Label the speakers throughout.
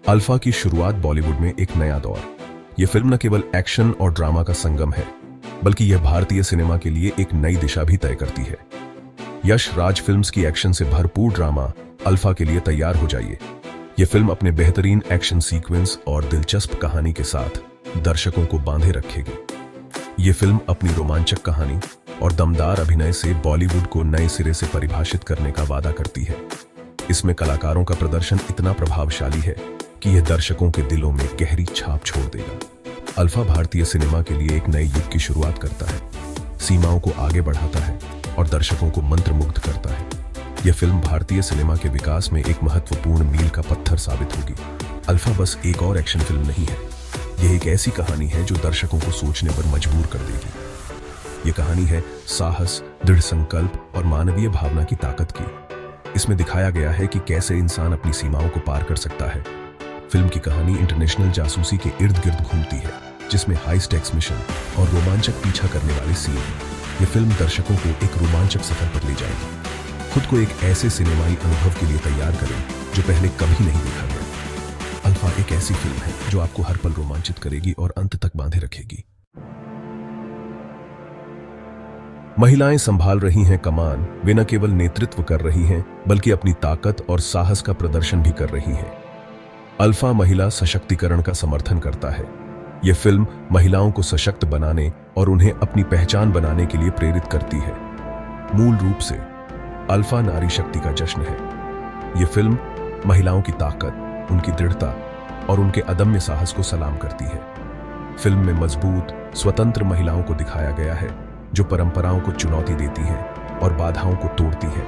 Speaker 1: Alpha की शुरुआत बॉलीवुड में एक नया दौर। यह फिल्म न केवल एक्शन और ड्रामा का संगम है, बल्कि यह भारतीय सिनेमा के लिए एक नई दिशा भी तय करती है। यश राज फिल्म्स की एक्शन से भरपूर ड्रामा अल्फा के लिए तैयार हो जाइए। यह फिल्म अपने बेहतरीन एक्शन सीक्वेंस और दिलचस्प कहानी के साथ दर्शकों को बांधे रखेगी। यह फिल्म अपनी रोमांचक कहानी और दमदार अभिनय से बॉलीवुड को नए सिरे से परिभाषित करने का वादा करती है। इसमें कलाकारों का प्रदर्शन इतना प्रभावशाली है कि यह दर्शकों के दिलों में गहरी छाप छोड़ देगा। अल्फा भारतीय सिनेमा के लिए एक नए युग की शुरुआत करता है, सीमाओं को आगे बढ़ाता है और दर्शकों को मंत्रमुग्ध करता है। यह फिल्म भारतीय सिनेमा के विकास में एक महत्वपूर्ण मील का पत्थर साबित होगी। अल्फा बस एक और एक्शन फिल्म नहीं है, यह एक ऐसी कहानी है जो दर्शकों को सोचने पर मजबूर कर देगी। यह कहानी है साहस, दृढ़ संकल्प और मानवीय भावना की ताकत की। इसमें दिखाया गया है कि कैसे इंसान अपनी सीमाओं को पार कर सकता है। फिल्म की कहानी इंटरनेशनल जासूसी के इर्द गिर्द घूमती है, जिसमें हाई स्टेक्स मिशन और रोमांचक पीछा करने वाले सीन हैं। यह फिल्म दर्शकों को एक रोमांचक सफर पर ले जाएगी। खुद को एक ऐसे सिनेमाई अनुभव के लिए तैयार करें जो पहले कभी नहीं देखा गया। अल्फा एक ऐसी फिल्म है जो आपको हर पल रोमांचित करेगी और अंत तक बांधे रखेगी। महिलाएं संभाल रही हैं कमान। वे न केवल नेतृत्व कर रही हैं, बल्कि अपनी ताकत और साहस का प्रदर्शन भी कर रही हैं। अल्फा महिला सशक्तिकरण का समर्थन करता है। यह फिल्म महिलाओं को सशक्त बनाने और उन्हें अपनी पहचान बनाने के लिए प्रेरित करती है। मूल रूप से अल्फा नारी शक्ति का जश्न है। यह फिल्म महिलाओं की ताकत, उनकी दृढ़ता और उनके अदम्य साहस को सलाम करती है। फिल्म में मजबूत, स्वतंत्र महिलाओं को दिखाया गया है, जो परंपराओं को चुनौती देती हैं और बाधाओं को तोड़ती हैं।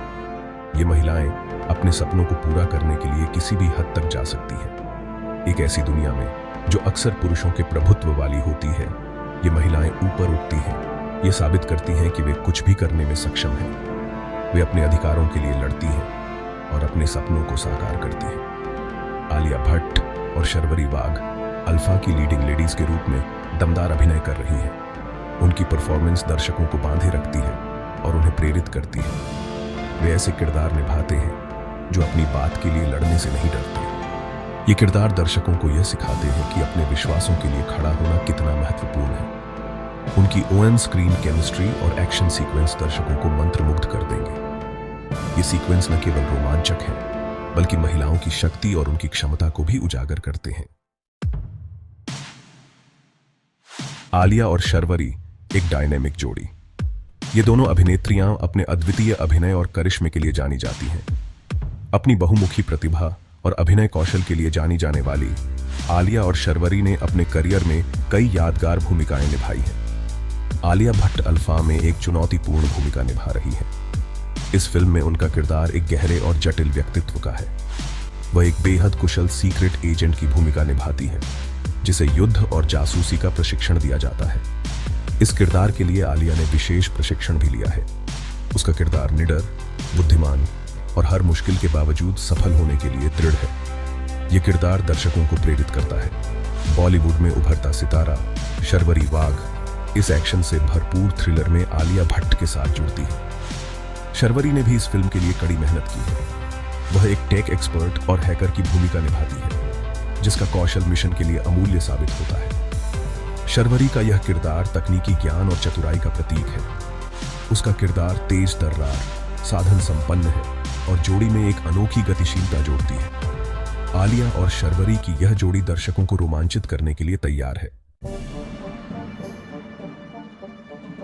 Speaker 1: ये महिलाएं अपने सपनों को पूरा करने के लिए किसी भी हद तक जा सकती हैं। एक ऐसी दुनिया में जो अक्सर पुरुषों के प्रभुत्व वाली होती है, ये महिलाएं ऊपर उठती हैं। ये साबित करती हैं कि वे कुछ भी करने में सक्षम हैं। वे अपने अधिकारों के लिए लड़ती हैं और अपने सपनों को साकार करती हैं। आलिया भट्ट और शर्वरी वाघ अल्फा की लीडिंग लेडीज के रूप में दमदार अभिनय कर रही हैं। उनकी परफॉर्मेंस दर्शकों को बांधे रखती है और उन्हें प्रेरित करती है। वे ऐसे किरदार निभाते हैं जो अपनी बात के लिए लड़ने से नहीं डरते। ये किरदार दर्शकों को यह सिखाते हैं कि अपने विश्वासों के लिए खड़ा होना कितना महत्वपूर्ण है। उनकी ऑन स्क्रीन केमिस्ट्री और एक्शन सीक्वेंस दर्शकों को मंत्रमुग्ध कर देंगे। ये सीक्वेंस न केवल रोमांचक है, बल्कि महिलाओं की शक्ति और उनकी क्षमता को भी उजागर करते हैं। आलिया और शर्वरी एक डायनेमिक जोड़ी। ये दोनों अभिनेत्रियां अपने अद्वितीय अभिनय और करिश्मे के लिए जानी जाती हैं। अपनी बहुमुखी प्रतिभा और अभिनय कौशल के लिए जानी जाने वाली आलिया और शर्वरी ने अपने करियर में कई यादगार भूमिकाएं निभाई हैं। आलिया भट्ट अल्फा में एक चुनौतीपूर्ण भूमिका निभा रही है। इस फिल्म में उनका किरदार एक गहरे और जटिल व्यक्तित्व का है। वह एक बेहद कुशल सीक्रेट एजेंट की भूमिका निभाती है, जिसे युद्ध और जासूसी का प्रशिक्षण दिया जाता है। इस किरदार के लिए आलिया ने विशेष प्रशिक्षण भी लिया है। उसका किरदार निडर, बुद्धिमान और हर मुश्किल के बावजूद सफल होने के लिए दृढ़ है। यह किरदार दर्शकों को प्रेरित करता है। बॉलीवुड में उभरता सितारा शर्वरी वाघ इस एक्शन से भरपूर थ्रिलर में आलिया भट्ट के साथ जुड़ती है। शर्वरी ने भी इस फिल्म के लिए कड़ी मेहनत की है। वह एक टेक एक्सपर्ट और हैकर की भूमिका निभाती है, जिसका कौशल मिशन के लिए अमूल्य साबित होता है। शर्वरी का यह किरदार तकनीकी ज्ञान और चतुराई का प्रतीक है। उसका किरदार तेज तर्रार, साधन संपन्न है और जोड़ी में एक अनोखी गतिशीलता जोड़ती है। आलिया और शर्वरी की यह जोड़ी दर्शकों को रोमांचित करने के लिए तैयार है।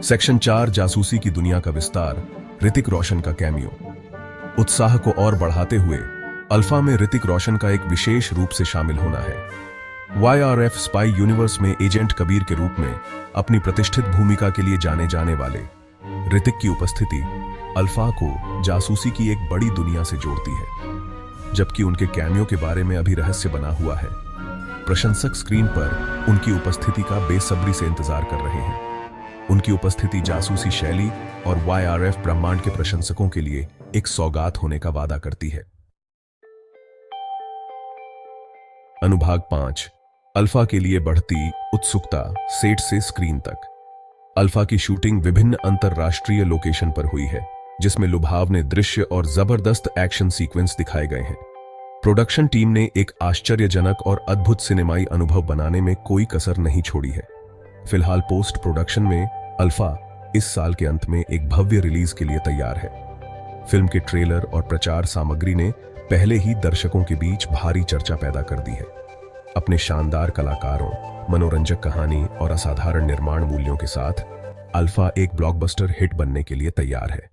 Speaker 1: सेक्शन 4 जासूसी की दुनिया का विस्तार। ऋतिक रोशन का कैमियो। उत्साह को और बढ़ाते हुए अल्फा में ऋतिक रोशन का एक विशेष रूप से शामिल होना है। YRF स्पाई यूनिवर्स में एजेंट कबीर के रूप में अपनी प्रतिष्ठित भूमिका के लिए जाने जाने वाले ऋतिक की उपस्थिति अल्फा को जासूसी की एक बड़ी दुनिया से जोड़ती है। जबकि उनके कैमियो के बारे में अभी रहस्य बना हुआ है, प्रशंसक स्क्रीन पर उनकी उपस्थिति का बेसब्री से इंतजार कर रहे हैं। उनकी उपस्थिति जासूसी शैली और YRF ब्रह्मांड के प्रशंसकों के लिए एक सौगात होने का वादा करती है। अनुभाग 5। अल्फा के लिए बढ़ती उत्सुकता सेट से स्क्रीन तक। अल्फा की शूटिंग विभिन्न अंतरराष्ट्रीय लोकेशन पर हुई है, जिसमें लुभावने दृश्य और जबरदस्त एक्शन सीक्वेंस दिखाए गए हैं। प्रोडक्शन टीम ने एक आश्चर्यजनक और अद्भुत सिनेमाई अनुभव बनाने में कोई कसर नहीं छोड़ी है। फिलहाल पोस्ट प्रोडक्शन में अल्फा इस साल के अंत में एक भव्य रिलीज के लिए तैयार है। फिल्म के ट्रेलर और प्रचार सामग्री ने पहले ही दर्शकों के बीच भारी चर्चा पैदा कर दी है। अपने शानदार कलाकारों, मनोरंजक कहानी और असाधारण निर्माण मूल्यों के साथ अल्फा एक ब्लॉकबस्टर हिट बनने के लिए तैयार है।